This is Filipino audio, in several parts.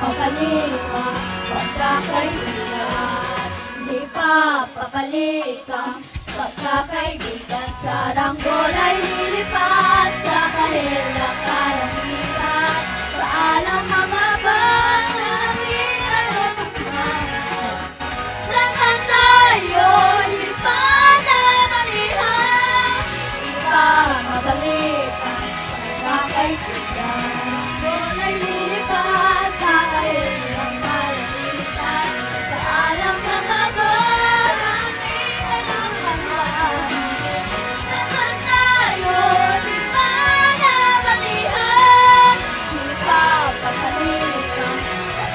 papapalitan, pagkakaibigan. Di pa papalitan, pagkakaibigan. Saranggola ay lilipat sa kahilang kalangitan. Paalam mga bata ng inalagman, saan tayo lipat na balihan? Di pa papalitan, pagkakaibigan. Saranggola ay lilipat sa kahilang kalangitan. Paalam mga bata ng inalagman, saan tayo lipat na balihan? Di pa papalitan,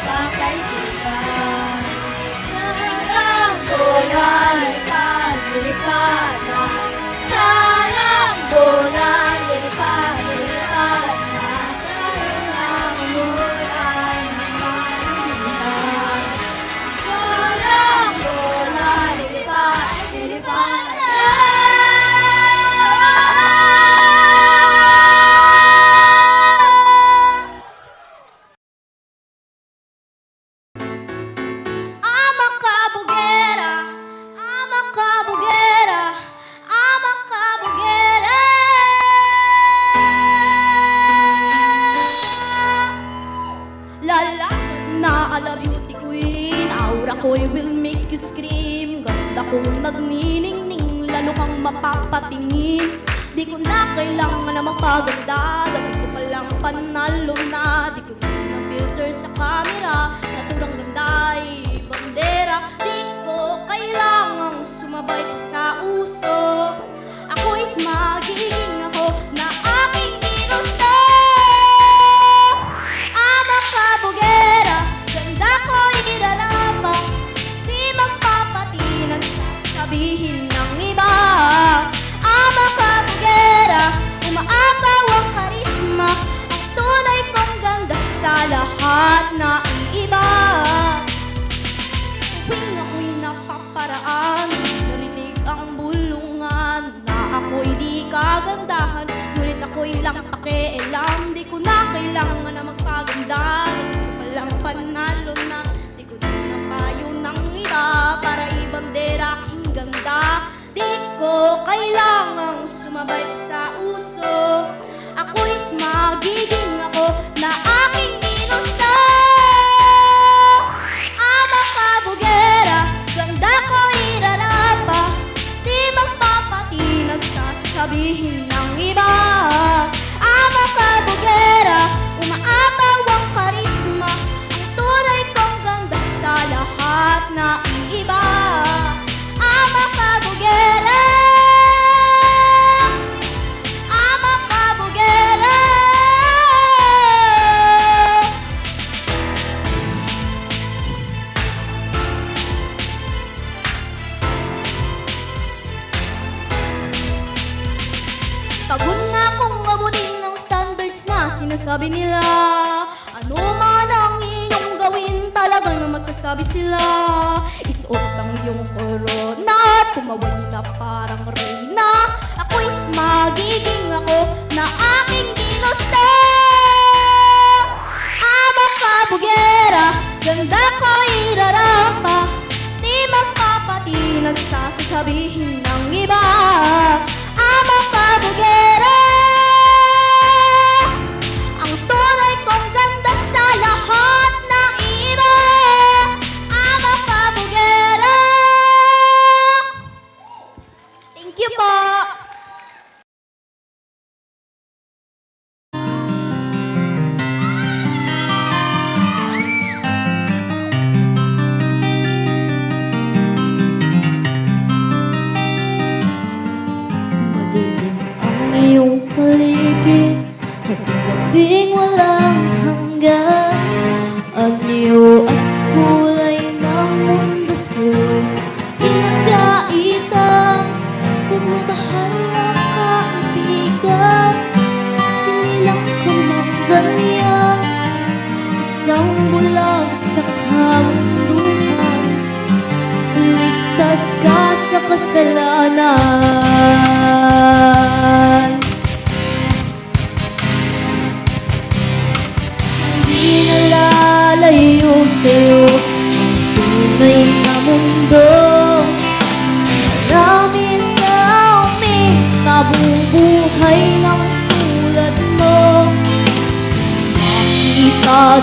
pagkakaibigan. Saranggola lilipad, lilipad na. Saranggola lilipad, lilipad na. Dahil ang umulan ng mahilan. Saranggola lilipad, lilipad na. Ama kabugera, ama kabugera, ama kabugera. Lalakad na ala beauty queen, aura ko'y will make you scream. Ganda kong nagniningning, lalo kang mapapatingin. Di ko na kailangan na magpaganda, damit ko palang panalo na. Di ko na filter sa camera, naturang ganda ay bandera. Di ko kailangang sumabay sa uso, ako'y magiging ako na aking ginusto. Ama kabugera, ganda ko'y ilalapa, di magpapatinag sabihin ng iba. Ama kabugera, umaapaw ang karisma, ang tunay kong ganda sa lahat na iiba. Tuwing ako'y napaparaan, narinig ang bulungan na ako'y di kagandahan, ngunit ako'y lang pakialam. Di ko na kailangan na magpaganda, di ko palang panalo na. Di ko na napayo ng iba para ibandera aking ganda. Di ko kailangang sumabay sa uso, ako'y magiging ako na aking ginusto. Ama kabugera, ganda ko'y irarapa, di magpapatinag sa sasabihin ng iba. Ama kabugera, umaapaw ang karisma, ang tunay kong ganda sa lahat na iiba. Ama kabugera, ama kabugera. Pagod na akong abutin ng standards na sinasabi nila. Ano man ang iyong gawin, talagang masasabi sila. Isuot ang iyong corona at tumaway na parang reyna. Ako'y magiging ako na aking ginusto. Ama kabugera, ganda ko'y irarapa, di magpapatinag sa sasabihin ng iba. Ama kabugera, ang tunay kong ganda sa lahat ng iba. Ama kabugera. Thank you po. Madilim ang iyong paligid, at gabing walang hanggan. Anyo at kulay ng mundo sa'yo'y pinagkaitan. Huwag mo bahalang kaibigan, sinilang ka mang ganyan. Isang bulag sa kamunduhan, ligtas ka sa kasalanan. Hindi nalalay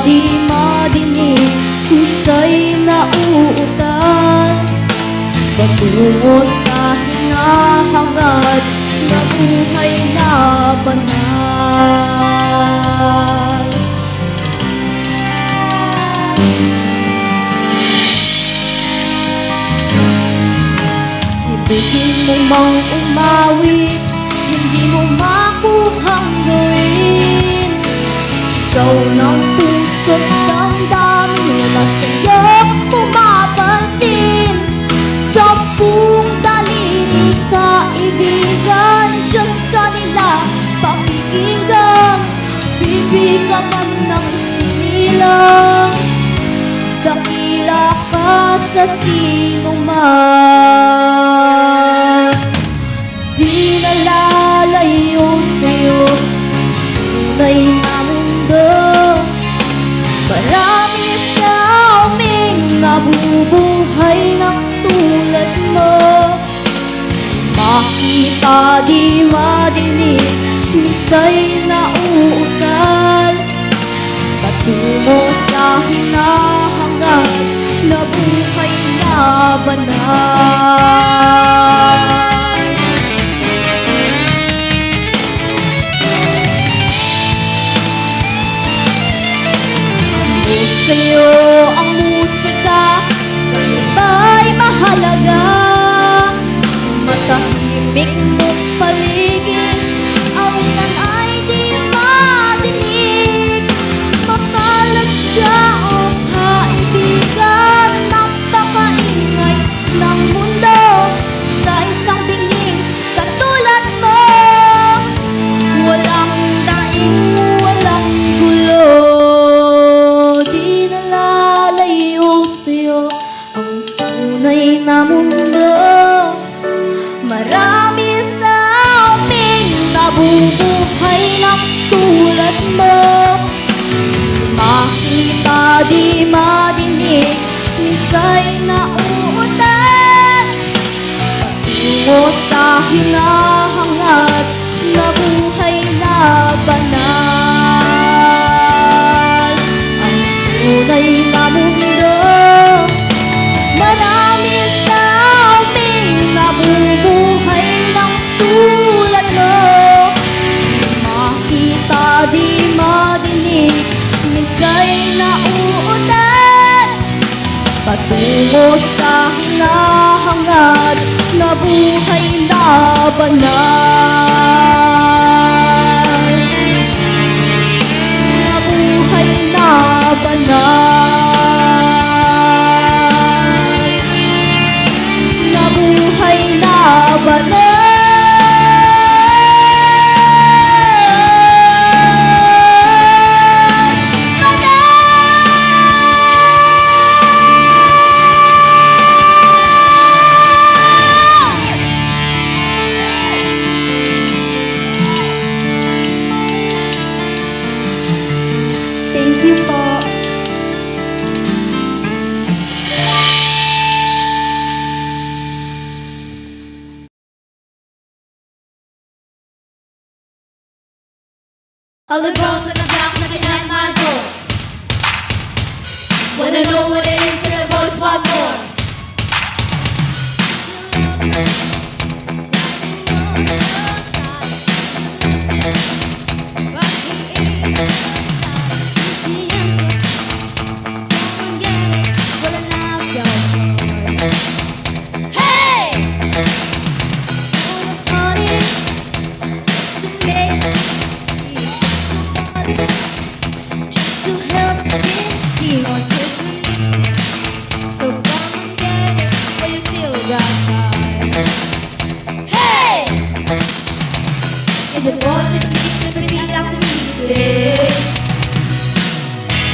di madinig, minsa'y nauutal patungo sa hinahangad na buhay na banal. Ibigin mo mang umawit, hindi mo makuhang gawin. Sigaw ng puso't damdamin, wala sa'yo pumapansin. Sampung daliri kaibigan, diyan ka nila pakikinggan. Bibig ka man ng isinilang, dakila ka sa sino man. Di nalalayo sa'yo tunay na mundo. Marami sa aming nabubuhay ng tulad mo. Makita di madinig, minsa'y nauutal patungo sa hinahangad na buhay na banal. Sa'yo ang musika, sa'yo ba'y mahalaga? Matahimik mong paligid, awitan ay di madinig. Mapalad ka o kaibigan, napakaingay ng mundo sa isang binging katulad mo. Walang daing, walang gulo. Ang tunay na mundo. Marami sa aming nabubuhay ng tulad mo. Makita di madinig, minsa'y nauutal patungo sa hinahangad na buhay na banal. Ang tunay na mundo. Marami sa aming nabubuhay ng tulad mo. Makita di madinig, minsa'y nauutal patungo sa hinahangad na buhay na banal. Na buhay na banal. Thank you po. All the girls in the block knocking at my door. Wanna know what it is and the boys want more. Just to help them see what you So come and get it while you still got time. Hey! In the boys and please repeat after me, say.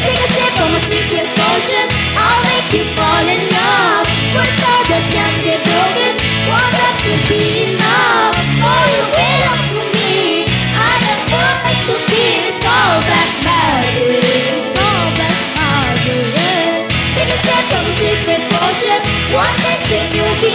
Take a sip from a secret potion, I'll make you fall in love. First love that can be broken, one that should be enough. Oh, you wait up to me, I got words to feel. It's called black magic, it's called black magic. Take a sip from a secret potion, one thing's if you'll be